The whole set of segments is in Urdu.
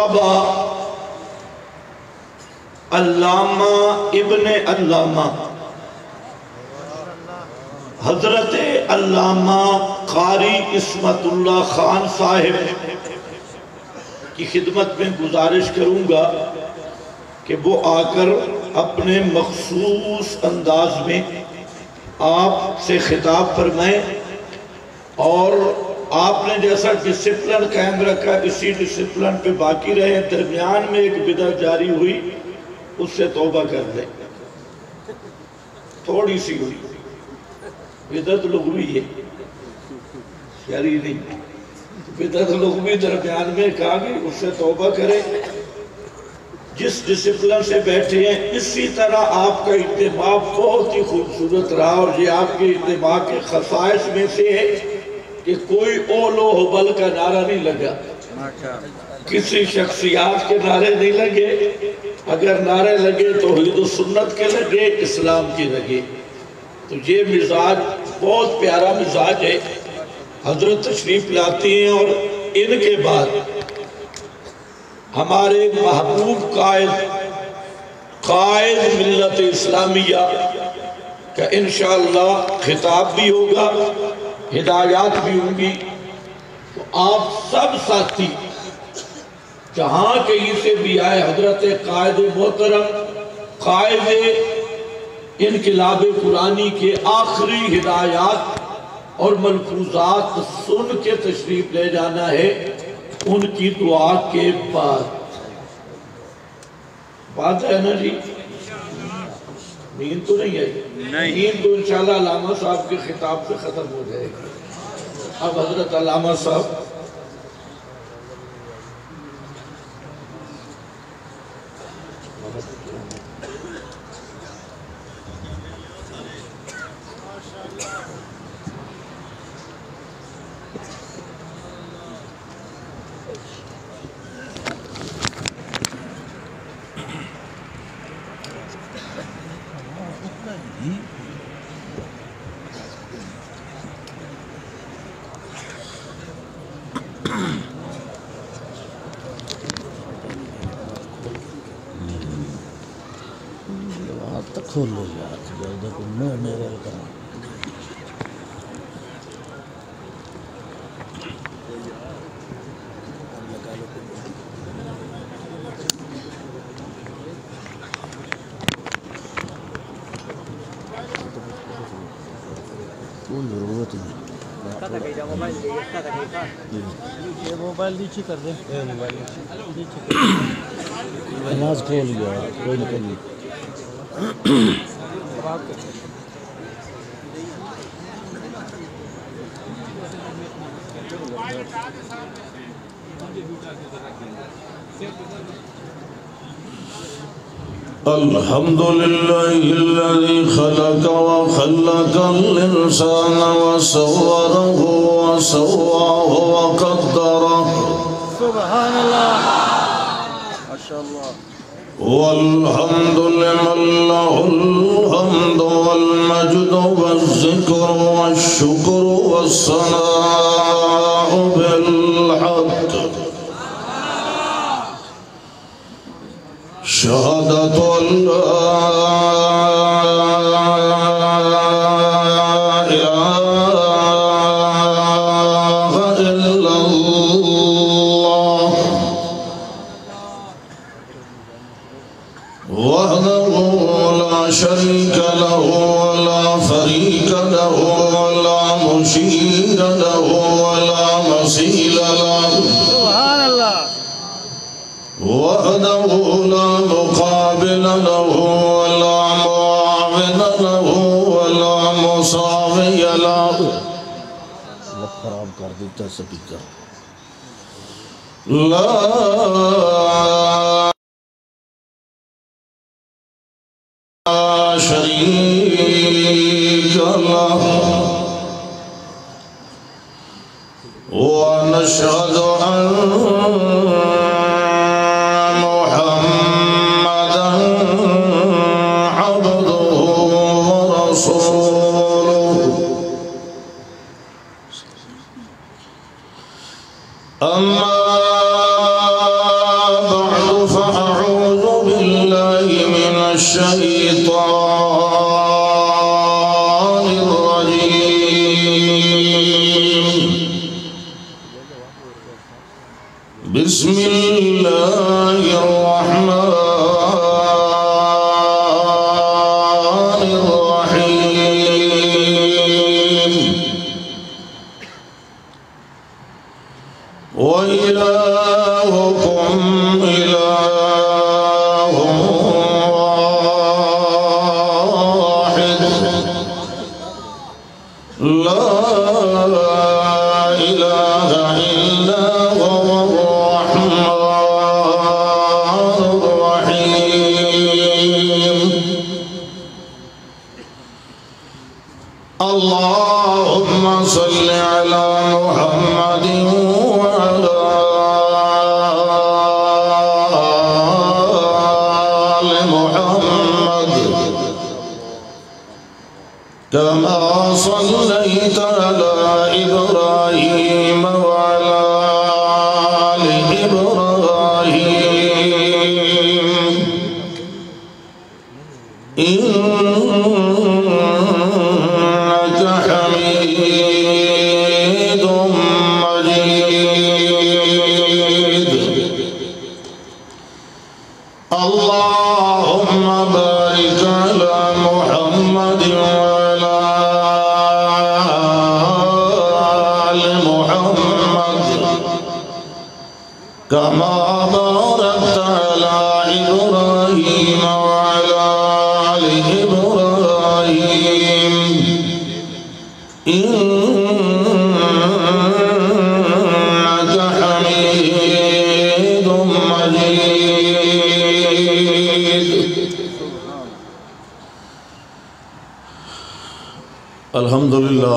مرتبہ علامہ ابن علامہ حضرت علامہ قاری عصمت اللہ خان صاحب کی خدمت میں گزارش کروں گا کہ وہ آ کر اپنے مخصوص انداز میں آپ سے خطاب فرمائیں، اور آپ نے جیسا ڈسپلن قائم رکھا اسی ڈسپلن پہ باقی رہے۔ درمیان میں ایک بدعت جاری ہوئی، اس سے توبہ کر لیں، تھوڑی سی ہوئی، بدعت لغوی ہے، شرعی نہیں، بدعت لغوی درمیان میں کہا کہ اس سے توبہ کریں۔ جس ڈسپلن سے بیٹھے ہیں اسی طرح آپ کا اجتماع بہت ہی خوبصورت رہا، اور یہ آپ کے اجتماع کے خصائص میں سے ہے کہ کوئی اول و حبل کا نعرہ نہیں لگا، کسی شخصیات کے نعرے نہیں لگے، اگر نعرے لگے توحید و سنت کے لگے، اسلام کے لگے۔ تو یہ مزاج بہت پیارا مزاج ہے۔ حضرت تشریف لاتی ہیں، اور ان کے بعد ہمارے محبوب قائد ملت اسلامیہ کا انشاءاللہ خطاب بھی ہوگا، ہدایات بھی ہوں گی۔ تو آپ سب ساتھی جہاں کہیں سے بھی آئے، حضرت قائد محترم قائد انقلاب قرآنی کے آخری ہدایات اور ملفوظات سن کے تشریف لے جانا ہے، ان کی دعا کے بعد۔ بات ہے نا جی؟ نیند تو نہیں ہے؟ نیند تو انشاءاللہ علامہ صاحب کے خطاب سے ختم ہو جائے گی۔ اب حضرت علامہ صاحب کھول لو یار، دیکھو میں میرے کروں۔ کوئی ضرورت نہیں، یہ موبائل نیچے کر دیں، نماز کھول لیا، کوئی نہ کوئی الحمدللہ الذی خلق وخلق الانسان وصوره وسواه وقدره سبحان اللہ ماشاءاللہ والحمد لمن له الحمد والمجد والذکر والشکر والثناء بالحق شہادت شريك له ولا فريق له ولا مشير له ولا مثيل له سبحان الله وحده لا مقابل له ولا معاون له ولا مساوي له لب خراب کر دیتا سپیکر لا شريك له ونشهد أن محمدا عبده ورسوله أما بسم الله الرحمن الرحيم وإلهكم إله واحد لا إله إلا هو الرحمن الرحيم اللهم صل على محمد وعلى آل محمد كما صليت على إبراهيم وعلى آل إبراهيم إنك حميد مجيد اللهم بارك على محمد وعلى آل محمد كما باركت على إبراهيم وعلى آل إبراهيم إنك حميد مجيد الحمدللہ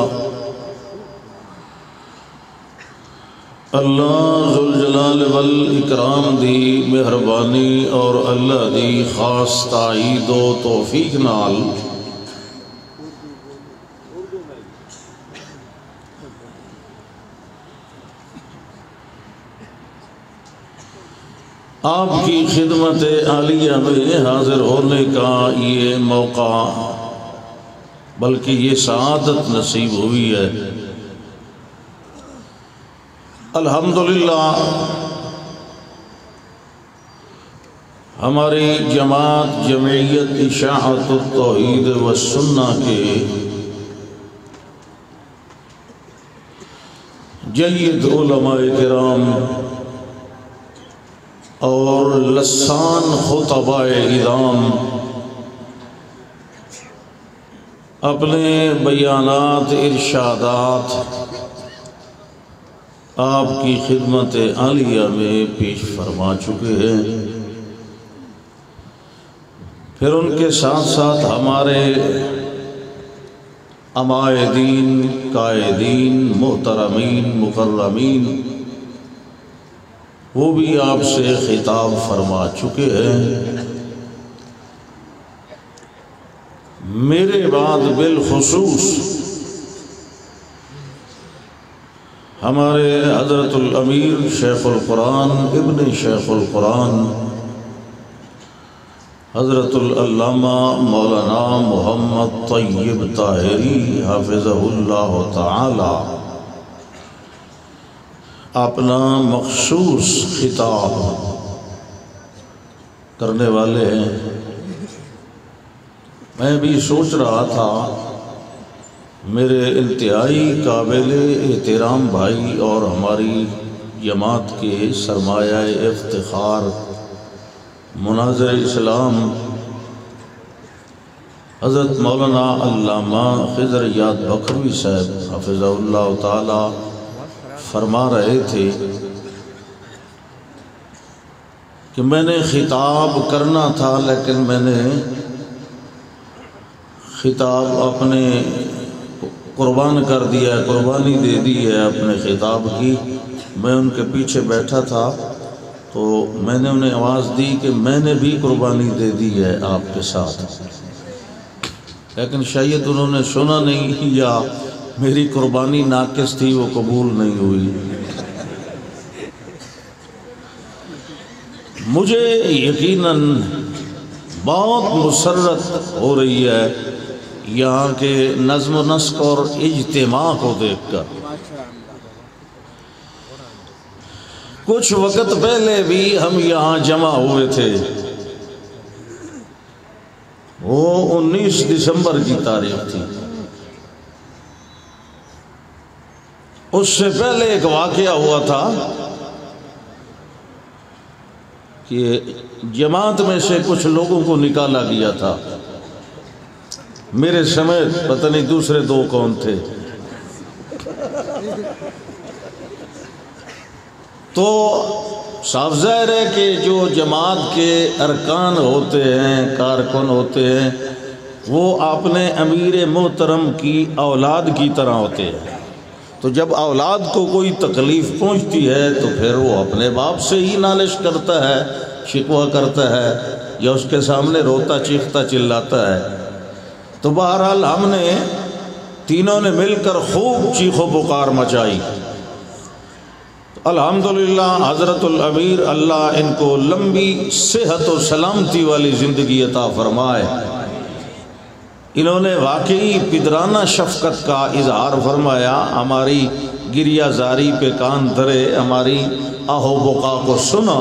اللہ ذوالجلال والاکرام دی مہربانی اور اللہ دی خاص تائید و توفیق نال آپ کی خدمت عالیہ میں حاضر ہونے کا یہ موقع بلکہ یہ سعادت نصیب ہوئی ہے الحمدللہ ہماری جماعت جمعیت اشاعت التوحید والسنہ کے جید علماء کرام اور لسان خطباء اعظام اپنے بیانات ارشادات آپ کی خدمت عالیہ میں پیش فرما چکے ہیں پھر ان کے ساتھ ساتھ ہمارے عمائدین قائدین محترمین مکرمین وہ بھی آپ سے خطاب فرما چکے ہیں میرے بعد بالخصوص ہمارے حضرت الامیر شیخ القرآن ابن شیخ القرآن حضرت العلامہ مولانا محمد طیب طاہری حافظہ اللہ تعالی اپنا مخصوص خطاب کرنے والے ہیں میں بھی سوچ رہا تھا میرے انتہائی قابل احترام بھائی اور ہماری جماعت کے سرمایہ افتخار مناظر اسلام حضرت مولانا علامہ خضر یاد بکھروی صاحب حفظہ اللہ تعالی فرما رہے تھے کہ میں نے خطاب کرنا تھا لیکن میں نے خطاب اپنے قربان کر دیا ہے قربانی دے دی ہے اپنے خطاب کی میں ان کے پیچھے بیٹھا تھا تو میں نے انہیں آواز دی کہ میں نے بھی قربانی دے دی ہے آپ کے ساتھ لیکن شاید انہوں نے سنا نہیں یا میری قربانی ناقص تھی وہ قبول نہیں ہوئی مجھے یقیناً بہت مسرت ہو رہی ہے یہاں کے نظم و نسق اور اجتماع کو دیکھ کر کچھ وقت پہلے بھی ہم یہاں جمع ہوئے تھے، وہ 19 دسمبر کی تاریخ تھی۔ اس سے پہلے ایک واقعہ ہوا تھا کہ جماعت میں سے کچھ لوگوں کو نکالا گیا تھا، میرے سمیت، پتہ نہیں دوسرے دو کون تھے۔ تو صاف ظاہر ہے کہ جو جماعت کے ارکان ہوتے ہیں، کارکن ہوتے ہیں، وہ اپنے امیر محترم کی اولاد کی طرح ہوتے ہیں۔ تو جب اولاد کو کوئی تکلیف پہنچتی ہے تو پھر وہ اپنے باپ سے ہی نالش کرتا ہے، شکوہ کرتا ہے، یا اس کے سامنے روتا چیختا چلاتا ہے۔ تو بہرحال ہم نے تینوں نے مل کر خوب چیخ و پکار مچائی۔ الحمدللہ حضرت الامیر اللہ ان کو لمبی صحت و سلامتی والی زندگی عطا فرمائے۔ انہوں نے واقعی پدرانہ شفقت کا اظہار فرمایا، ہماری گریہ زاری پہ کان دھرے، ہماری آہو بقا کو سنا،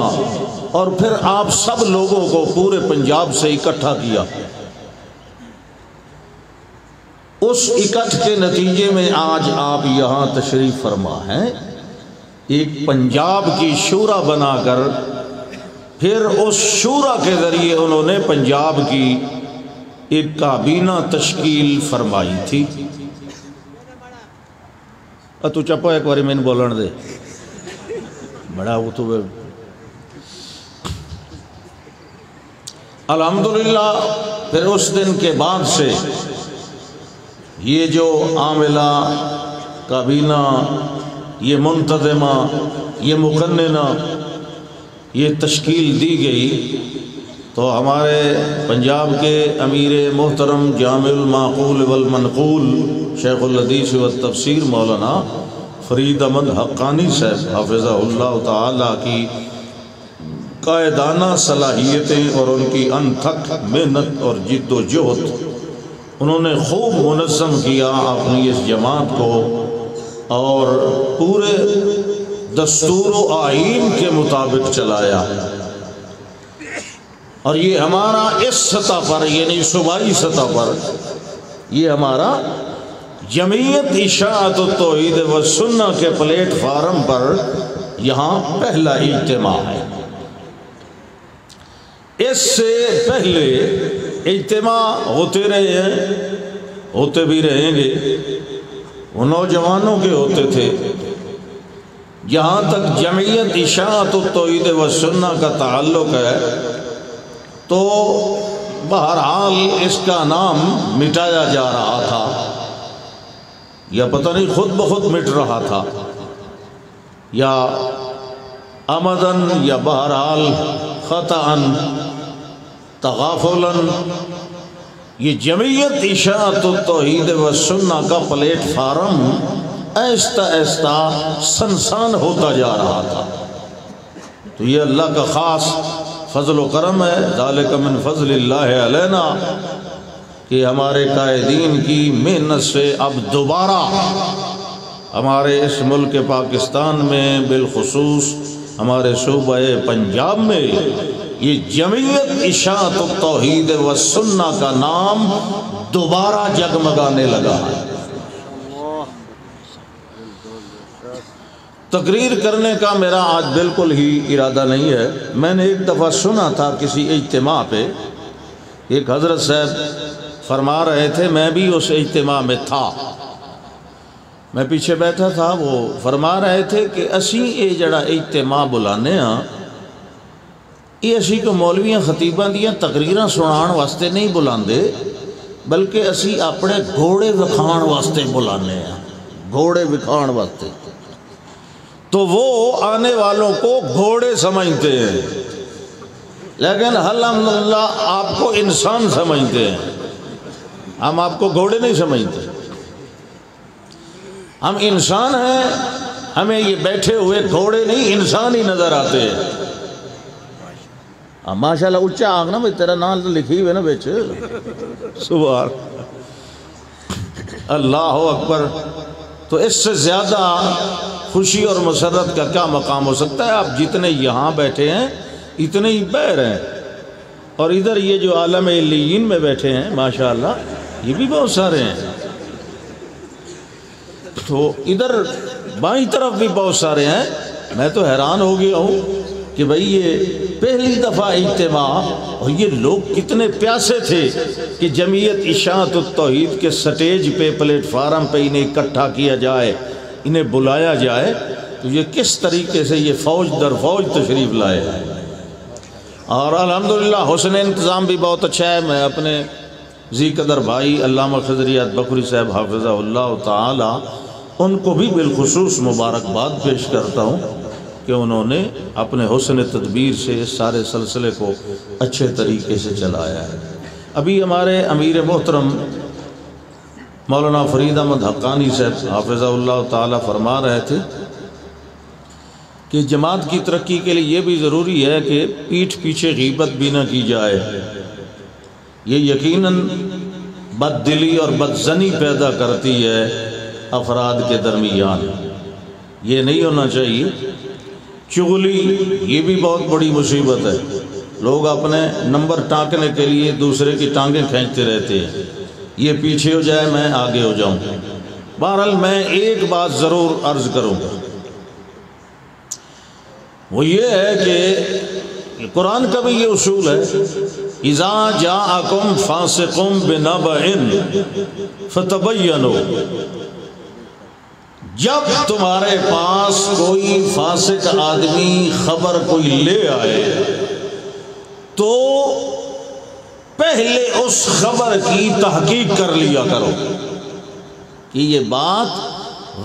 اور پھر آپ سب لوگوں کو پورے پنجاب سے اکٹھا کیا۔ اس اکٹھ کے نتیجے میں آج آپ یہاں تشریف فرما ہیں، ایک پنجاب کی شورا بنا کر، پھر اس شورا کے ذریعے انہوں نے پنجاب کی ایک کابینہ تشکیل فرمائی تھی۔ تو چپا ایک باری میں بولن دے بڑا وہ تو الحمدللہ۔ پھر اس دن کے بعد سے یہ جو عاملہ، کابینہ، یہ منتظمہ، یہ مقننہ، یہ تشکیل دی گئی، تو ہمارے پنجاب کے امیر محترم جامع المعقول والمنقول شیخ الحدیث والتفسیر مولانا فرید احمد حقانی صاحب حافظہ اللہ تعالی کی قائدانہ صلاحیتیں اور ان کی انتھک محنت اور جد و جہد، انہوں نے خوب منظم کیا اپنی اس جماعت کو، اور پورے دستور و آئین کے مطابق چلایا۔ اور یہ ہمارا اس سطح پر، یعنی صوبائی سطح پر، یہ ہمارا جمعیت اشاعت التوحید و سنہ کے پلیٹ فارم پر یہاں پہلا اجتماع ہے۔ اس سے پہلے اجتماع ہوتے رہے ہیں، ہوتے بھی رہیں گے، وہ نوجوانوں کے ہوتے تھے۔ جہاں تک جمعیت اشاعت التوحید و سنہ کا تعلق ہے تو بہرحال اس کا نام مٹایا جا رہا تھا، یا پتہ نہیں خود بخود مٹ رہا تھا، یا عمدن یا بہرحال خطأً تغافلاً۔ یہ جمعیت اشاعت التوحید و سنہ کا پلیٹ فارم آہستہ آہستہ سنسان ہوتا جا رہا تھا۔ تو یہ اللہ کا خاص فضل و کرم ہے، ذالک من فضل اللہ علینا، کہ ہمارے قائدین کی محنت سے اب دوبارہ ہمارے اس ملک پاکستان میں، بالخصوص ہمارے صوبہ پنجاب میں، یہ جمعیت اشاعت التوحید و سنہ کا نام دوبارہ جگمگانے لگا ہے۔ تقریر کرنے کا میرا آج بالکل ہی ارادہ نہیں ہے۔ میں نے ایک دفعہ سنا تھا کسی اجتماع پہ، ایک حضرت صاحب فرما رہے تھے، میں بھی اس اجتماع میں تھا، میں پیچھے بیٹھا تھا، وہ فرما رہے تھے کہ اسی یہ جڑا اجتماع بلانے ہاں، یہ اسی کو مولویاں خطیباں دیاں تقریراں سنان واسطے نہیں بلاندے، بلکہ اسی اپنے گھوڑے وکھان واسطے بلانے ہیں، گھوڑے وکھان واسطے۔ تو وہ آنے والوں کو گھوڑے سمجھتے ہیں، لیکن الحمدللہ آپ کو انسان سمجھتے ہیں، ہم آپ کو گھوڑے نہیں سمجھتے، ہم انسان ہیں، ہمیں یہ بیٹھے ہوئے گھوڑے نہیں انسان ہی نظر آتے ہیں۔ ماشاءاللہ اچھا آگنا بھئی تیرا نام تو لکھی ہوئے نا بیچ، سبحان اللہ اکبر۔ تو اس سے زیادہ خوشی اور مسرت کا کیا مقام ہو سکتا ہے؟ آپ جتنے یہاں بیٹھے ہیں اتنے ہی بہر ہیں، اور ادھر یہ جو عالم علیین میں بیٹھے ہیں ماشاءاللہ یہ بھی بہت سارے ہیں، تو ادھر بائیں طرف بھی بہت سارے ہیں۔ میں تو حیران ہو گیا ہوں کہ بھئی یہ پہلی دفعہ اجتماع، اور یہ لوگ کتنے پیاسے تھے کہ جمعیت اشاعت التوحید کے سٹیج پہ پلیٹ فارم پہ انہیں اکٹھا کیا جائے، انہیں بلایا جائے، تو یہ کس طریقے سے یہ فوج در فوج تشریف لائے، اور الحمدللہ حسن انتظام بھی بہت اچھا ہے۔ میں اپنے ذی قدر بھائی علامہ خضریات بکری صاحب حافظہ اللہ تعالی ان کو بھی بالخصوص مبارکباد پیش کرتا ہوں کہ انہوں نے اپنے حسن تدبیر سے اس سارے سلسلے کو اچھے طریقے سے چلایا ہے۔ ابھی ہمارے امیر محترم مولانا فرید احمد حقانی صاحب حافظہ اللہ تعالی فرما رہے تھے کہ جماعت کی ترقی کے لیے یہ بھی ضروری ہے کہ پیٹھ پیچھے غیبت بھی نہ کی جائے، یہ یقیناً بد دلی اور بدظنی پیدا کرتی ہے افراد کے درمیان، یہ نہیں ہونا چاہیے۔ چغلی یہ بھی بہت بڑی مصیبت ہے، لوگ اپنے نمبر ٹانکنے کے لیے دوسرے کی ٹانگیں کھینچتے رہتے ہیں، یہ پیچھے ہو جائے میں آگے ہو جاؤں۔ بہرحال میں ایک بات ضرور عرض کروں گا، وہ یہ ہے کہ قرآن کا بھی یہ اصول ہے، اذا جاءکم فاسق بنبأ فتبینوا، جب تمہارے پاس کوئی فاسق آدمی خبر کوئی لے آئے تو پہلے اس خبر کی تحقیق کر لیا کرو کہ یہ بات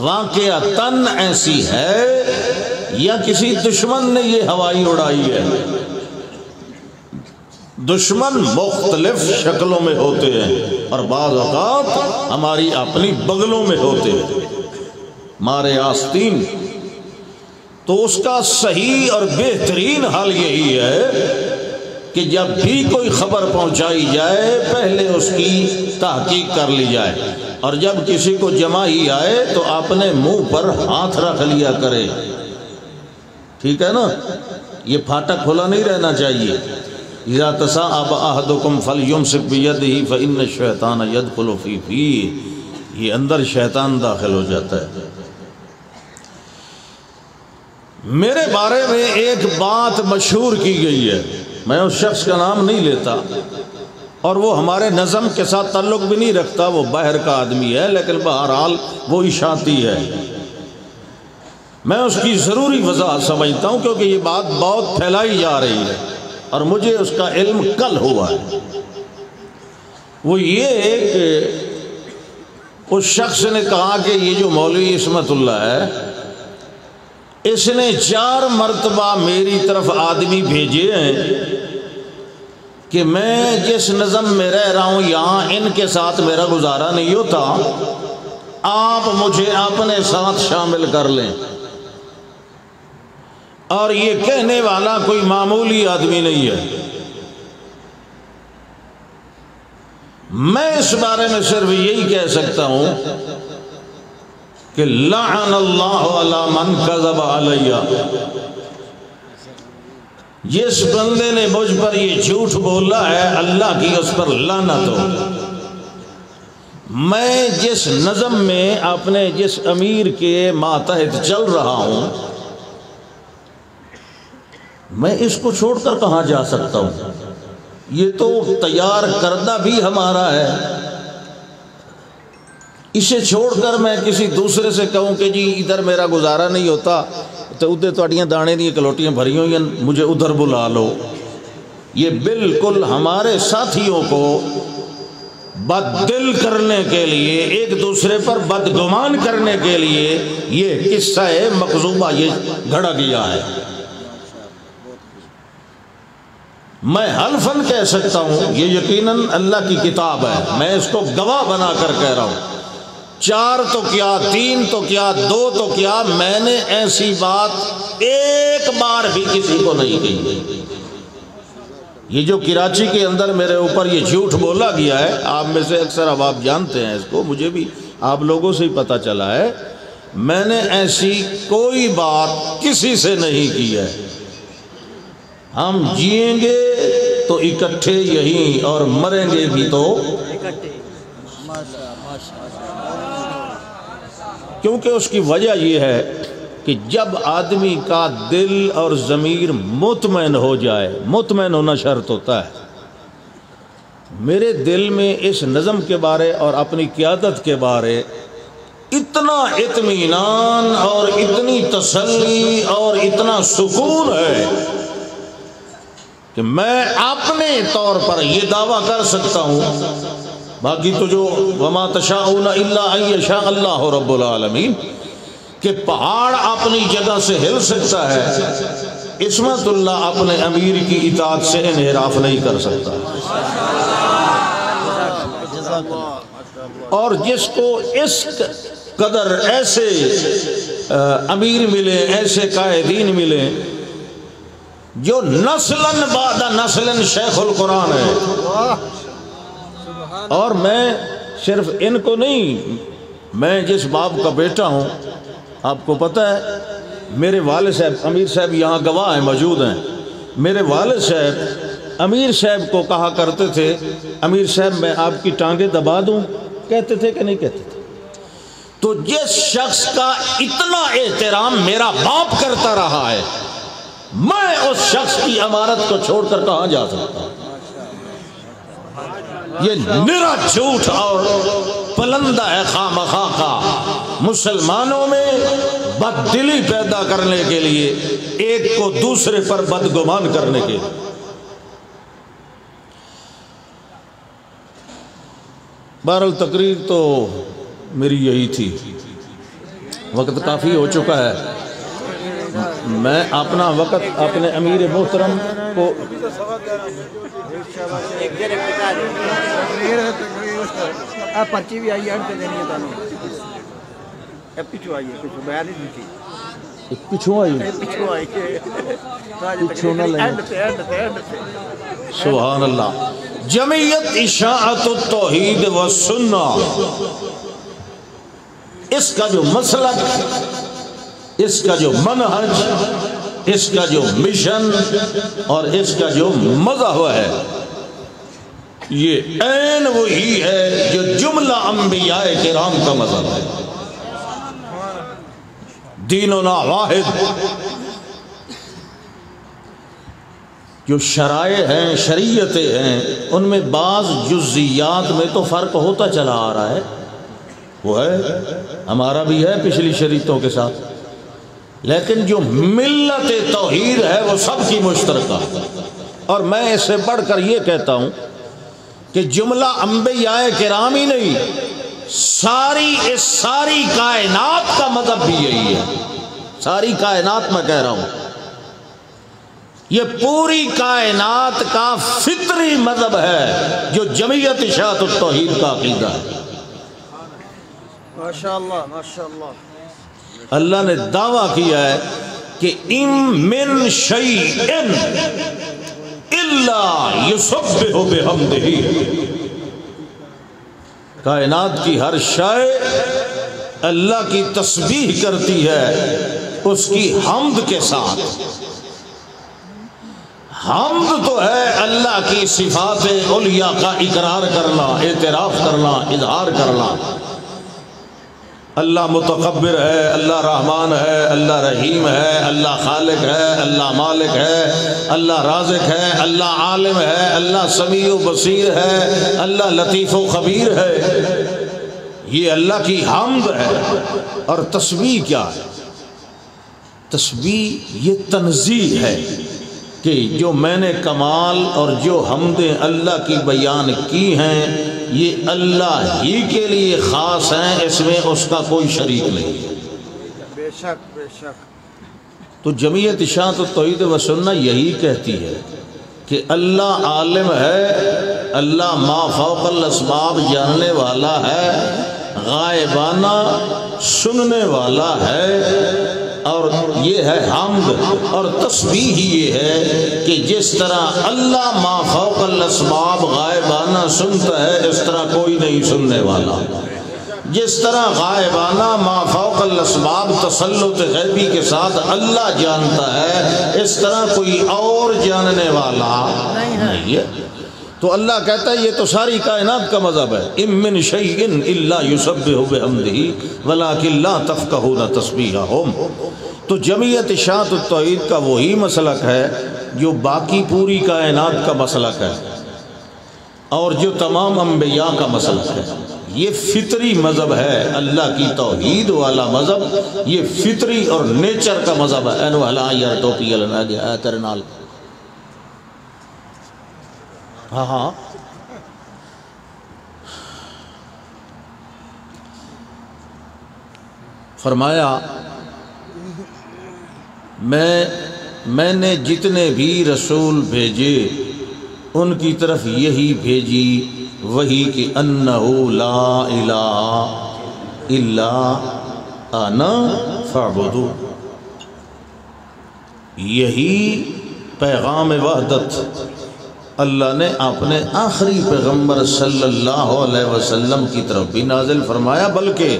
واقعتاً ایسی ہے یا کسی دشمن نے یہ ہوائی اڑائی ہے۔ دشمن مختلف شکلوں میں ہوتے ہیں اور بعض اوقات ہماری اپنی بغلوں میں ہوتے ہیں، مارے آستین۔ تو اس کا صحیح اور بہترین حال یہی ہے کہ جب بھی کوئی خبر پہنچائی جائے پہلے اس کی تحقیق کر لی جائے، اور جب کسی کو جمع ہی آئے تو اپنے منہ پر ہاتھ رکھ لیا کرے، ٹھیک ہے نا؟ یہ پھاٹک کھلا نہیں رہنا چاہیے۔ اذا تصاءب احدکم فلیمسک بیدہ فإن الشیطان یدخل فی فیہ، یہ اندر شیطان داخل ہو جاتا ہے۔ میرے بارے میں ایک بات مشہور کی گئی ہے، میں اس شخص کا نام نہیں لیتا اور وہ ہمارے نظم کے ساتھ تعلق بھی نہیں رکھتا، وہ باہر کا آدمی ہے، لیکن بہرحال وہ اشاعتی ہے، میں اس کی ضروری وضاحت سمجھتا ہوں کیونکہ یہ بات بہت پھیلائی جا رہی ہے اور مجھے اس کا علم کل ہوا ہے۔ وہ یہ کہ اس شخص نے کہا کہ یہ جو مولوی عصمت اللہ ہے اس نے 4 مرتبہ میری طرف آدمی بھیجے ہیں کہ میں جس نظم میں رہ رہا ہوں یہاں ان کے ساتھ میرا گزارا نہیں ہوتا، آپ مجھے اپنے ساتھ شامل کر لیں۔ اور یہ کہنے والا کوئی معمولی آدمی نہیں ہے۔ میں اس بارے میں صرف یہی کہہ سکتا ہوں کہ لعن اللہ علی من کذب علیہ، جس بندے نے مجھ پر یہ جھوٹ بولا ہے اللہ کی اس پر لعنت ہو۔ میں جس نظم میں اپنے جس امیر کے ماتحت چل رہا ہوں میں اس کو چھوڑ کر کہاں جا سکتا ہوں؟ یہ تو تیار کردہ بھی ہمارا ہے، اسے چھوڑ کر میں کسی دوسرے سے کہوں کہ جی ادھر میرا گزارا نہیں ہوتا تو ادھر تواڈیاں دانے دی کلوٹیاں بھری ہوئی ہیں مجھے ادھر بلا لو، یہ بالکل ہمارے ساتھیوں کو بددل کرنے کے لیے، ایک دوسرے پر بدگمان کرنے کے لیے یہ قصہ مکذوبہ یہ گھڑا گیا ہے۔ میں حلفاً کہہ سکتا ہوں یہ یقیناً اللہ کی کتاب ہے، میں اس کو گواہ بنا کر کہہ رہا ہوں، 4 تو کیا 3 تو کیا 2 تو کیا، میں نے ایسی بات ایک بار بھی کسی کو نہیں کہی۔ یہ جو کراچی کے اندر میرے اوپر یہ جھوٹ بولا گیا ہے، آپ میں سے اکثر اب آپ جانتے ہیں اس کو، مجھے بھی آپ لوگوں سے ہی پتہ چلا ہے میں نے ایسی کوئی بات کسی سے نہیں کی ہے. ہم جئیں گے تو اکٹھے یہیں اور مریں گے بھی تو اکٹھے. کیونکہ اس کی وجہ یہ ہے کہ جب آدمی کا دل اور ضمیر مطمئن ہو جائے، مطمئن ہونا شرط ہوتا ہے. میرے دل میں اس نظم کے بارے اور اپنی قیادت کے بارے اتنا اطمینان اور اتنی تسلی اور اتنا سکون ہے کہ میں اپنے طور پر یہ دعویٰ کر سکتا ہوں. باقی تو جو وما تشاءون الا ان یشاء اللہ رب العالمین، کہ پہاڑ اپنی جگہ سے ہل سکتا ہے، عصمت اللہ اپنے امیر کی اطاعت سے انحراف نہیں کر سکتا. اور جس کو اس قدر ایسے امیر ملے، ایسے قائدین ملے جو نسلاً بعد نسلاً شیخ القرآن ہے. اور میں صرف ان کو نہیں، میں جس باپ کا بیٹا ہوں، آپ کو پتہ ہے میرے والد صاحب امیر صاحب یہاں گواہ ہیں، موجود ہیں. میرے والد صاحب امیر صاحب کو کہا کرتے تھے، امیر صاحب میں آپ کی ٹانگیں دبا دوں، کہتے تھے کہ نہیں کہتے تھے؟ تو جس شخص کا اتنا احترام میرا باپ کرتا رہا ہے، میں اس شخص کی امارت کو چھوڑ کر کہاں جا سکتا ہوں؟ یہ نرا جھوٹ اور پلندہ ہے خامخواہ کا، مسلمانوں میں بددلی پیدا کرنے کے لیے، ایک کو دوسرے پر بدگمان کرنے کے لیے. بہرحال تقریر تو میری یہی تھی، وقت کافی ہو چکا ہے. میں اپنا وقت اپنے امیر محترم کو پرچی بھی آئی ہے پچھو آئی ہے، پچھو بیان نہیں تھی، پچھو آئی پچھو نہ لگے. سبحان اللہ. جمعیت اشاعت التوحید والسنہ، اس کا جو مسلک، اس کا جو منہج، اس کا جو مشن اور اس کا جو مذہب ہے، یہ عین وہی ہے جو جملہ انبیاء کرام کا مذہب ہے. دیننا واحد. جو شرائع ہیں، شریعتیں ہیں، ان میں بعض جزیات میں تو فرق ہوتا چلا آ رہا ہے، وہ ہے ہمارا بھی ہے پچھلی شریعتوں کے ساتھ، لیکن جو ملت توحید ہے وہ سب کی مشترکہ. اور میں اس سے بڑھ کر یہ کہتا ہوں کہ جملہ انبیاء کرام ہی نہیں، ساری کائنات کا مذہب بھی یہی ہے. ساری کائنات میں کہہ رہا ہوں، یہ پوری کائنات کا فطری مذہب ہے جو جمعیت اشاعت التوحید کا عقیدہ ہے. ماشاءاللہ ماشاءاللہ. اللہ نے دعویٰ کیا ہے کہ ان من شیء الا یسبح بحمدہ، کائنات کی ہر شے اللہ کی تسبیح کرتی ہے اس کی حمد کے ساتھ. حمد تو ہے اللہ کی صفات علیاء کا اقرار کرنا، اعتراف کرنا، اظہار کرنا. اللہ متکبر ہے، اللہ رحمان ہے، اللہ رحیم ہے، اللہ خالق ہے، اللہ مالک ہے، اللہ رازق ہے، اللہ عالم ہے، اللہ سمیع و بصیر ہے، اللہ لطیف و خبیر ہے. یہ اللہ کی حمد ہے. اور تسبیح کیا ہے؟ تسبیح یہ تنزیہ ہے کہ جو میں نے کمال اور جو حمدیں اللہ کی بیان کی ہیں یہ اللہ ہی کے لیے خاص ہیں، اس میں اس کا کوئی شریک نہیں. بے شک بے شک. تو جمعیت اشاعت التوحید والسنہ یہی کہتی ہے کہ اللہ عالم ہے، اللہ ما فوق الاسباب جاننے والا ہے، غائبانہ سننے والا ہے. اور یہ ہے حمد اور تسبیح یہ ہے کہ جس طرح اللہ ما فوق الاسباب غائبانہ سنتا ہے، اس طرح کوئی نہیں سننے والا. جس طرح غائبانہ ما فوق الاسباب تسلط غیبی کے ساتھ اللہ جانتا ہے، اس طرح کوئی اور جاننے والا نہیں ہے۔ تو اللہ کہتا ہے یہ تو ساری کائنات کا مذہب ہے، اِن مِّن شَيْءٍ إِلَّا يُسَبِّحُ بِحَمْدِهِ وَلَٰكِن لَّا تَفْقَهُونَ تَسْبِيحَهُم۔ تو جمعیت اشاعت التوحید کا وہی مسلک ہے جو باقی پوری کائنات کا مسلک ہے اور جو تمام انبیاء کا مسلک ہے۔ یہ فطری مذہب ہے، اللہ کی توحید والا مذہب یہ فطری اور نیچر کا مذہب ہے۔ اینو ہلا یار ٹوپی لنا گیا تیرے نال، ہاں ہاں فرمایا میں نے جتنے بھی رسول بھیجے ان کی طرف یہی بھیجی وہی کہ انہو لا الہ الا انا فاعبدو، یہی پیغام وحدت اللہ نے اپنے آخری پیغمبر صلی اللہ علیہ وسلم کی طرف بھی نازل فرمایا، بلکہ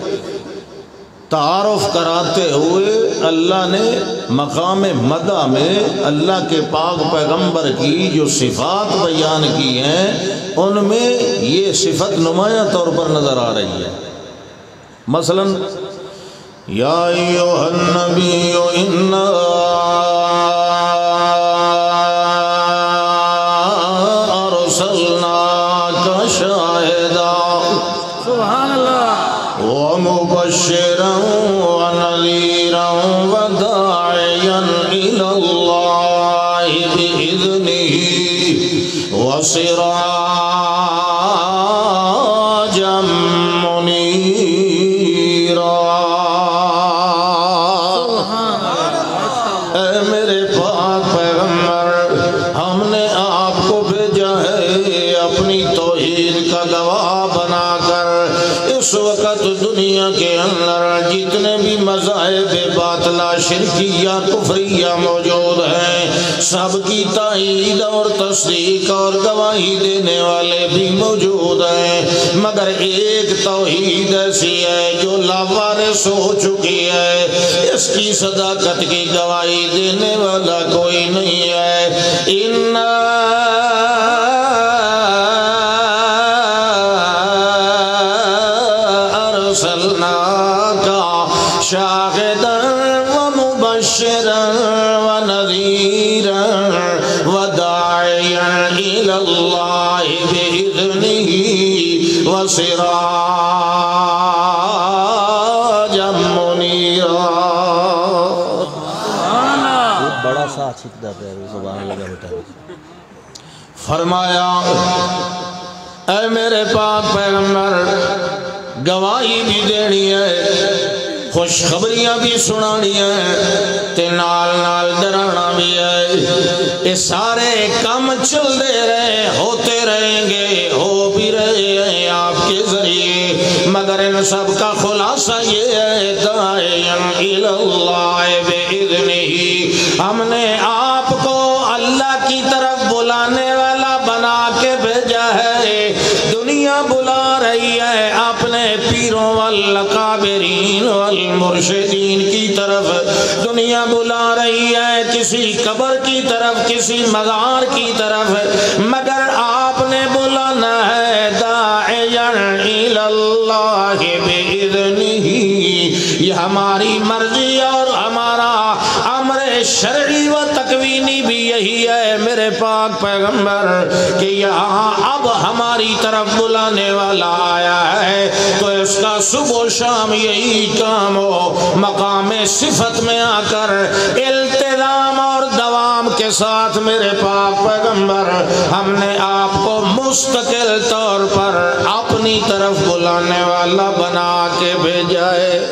تعارف کراتے ہوئے اللہ نے مقام مدح میں اللہ کے پاک پیغمبر کی جو صفات بیان کی ہیں ان میں یہ صفت نمایاں طور پر نظر آ رہی ہے۔ مثلا یا ایھا النبی انا ارسلناک شاہدا سبحان اللہ ومبشرا ونذيرا وداعيا إلى الله بإذنه وسراجا منيرا۔ اے میرے پاک پیغمبر، ہم نے آپ کو بھیجا ہے اپنی توحید کا گواہ بنا کر۔ اس وقت دنیا کے اندر جتنے بھی مذاہب باطلہ شرکیہ کفریہ موجود ہیں سب کی تائید اور تصدیق اور گواہی دینے والے بھی موجود ہیں، مگر ایک توحید ایسی ہے جو لاوارث ہو چکی ہے، اس کی صداقت کی گواہی دینے والا کوئی نہیں ہے۔ شاہدا ومبشرا ونذيرا وداعيا إلى الله بإذنه وسراجا منيرا۔ بڑا سا چھکتا پہ زبان لگا بیٹا۔ فرمایا اے میرے پاک پیغمبر، گواہی بھی دینی ہے، خوشخبریاں بھی سنانی ہیں، تے نال نال ڈرانا بھی ہے۔ یہ سارے کام چلتے رہے، ہوتے رہیں گے، ہو بھی رہے ہیں آپ کے ذریعے، مگر ان سب کا خلاصہ یہ ہے داعیا الی اللہ بإذنہ، ہم نے آپ کو اللہ کی طرف بلانے والا بنا کے بھیجا ہے۔ دنیا بلا رہی ہے اپنے پیروں والاکابرین والمرشدین کی طرف، دنیا بلا رہی ہے کسی قبر کی طرف، کسی مزار کی طرف، مگر آپ نے بلانا ہے داعیا الی اللہ بإذنہ۔ یہ ہماری مرضی اور ہمارا امر شرعی و تکوینی بھی یہی ہے میرے پاک پیغمبر کہ یہاں اب ہماری طرف بلانے والا آیا ہے تو اس کا صبح و شام یہی کام ہو، مقام صفت میں آ کر التزام اور دوام کے ساتھ میرے پاک پیغمبر ہم نے آپ کو مستقل طور پر اپنی طرف بلانے والا بنا کے بھیجا ہے۔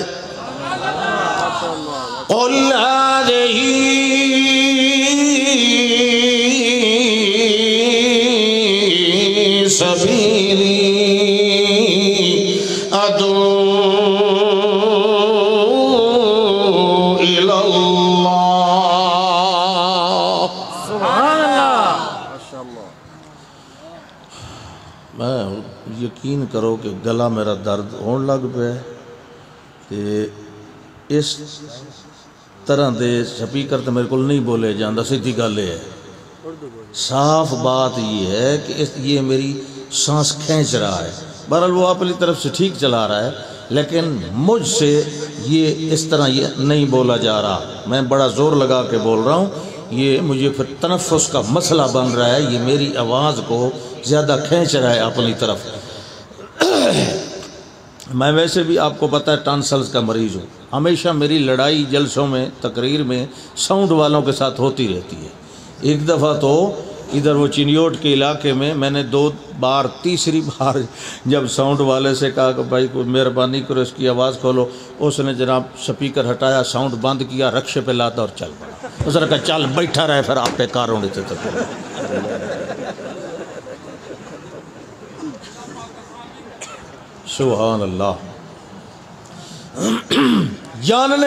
قل هذه سبيلي أدعو إلى الله۔ سبحان اللہ، ما شاء اللہ۔ میں یقین کرو کہ گلا میرا درد ہون لگ پیا تے اس طرح دے سپیکر تو میرے کو نہیں بولے جاندہ، سیدھی گل ہے، صاف بات یہ ہے کہ یہ میری سانس کھینچ رہا ہے۔ بہرحال وہ اپنی طرف سے ٹھیک چلا رہا ہے، لیکن مجھ سے یہ اس طرح یہ نہیں بولا جا رہا، میں بڑا زور لگا کے بول رہا ہوں، یہ مجھے پھر تنفس کا مسئلہ بن رہا ہے، یہ میری آواز کو زیادہ کھینچ رہا ہے اپنی طرف۔ میں ویسے بھی آپ کو پتہ ہے ٹانسلز کا مریض ہوں، ہمیشہ میری لڑائی جلسوں میں تقریر میں ساؤنڈ والوں کے ساتھ ہوتی رہتی ہے۔ ایک دفعہ تو ادھر وہ چنیوٹ کے علاقے میں نے 2 بار تیسری بار جب ساؤنڈ والے سے کہا کہ بھائی کوئی مہربانی کرو اس کی آواز کھولو، اس نے جناب سپیکر ہٹایا، ساؤنڈ بند کیا، رکشے پہ لاتا اور چل پڑا۔ اس نے کہا چل بیٹھا رہے پھر آپ پہ کار ہونے تھے۔ سبحان اللہ۔ جاننے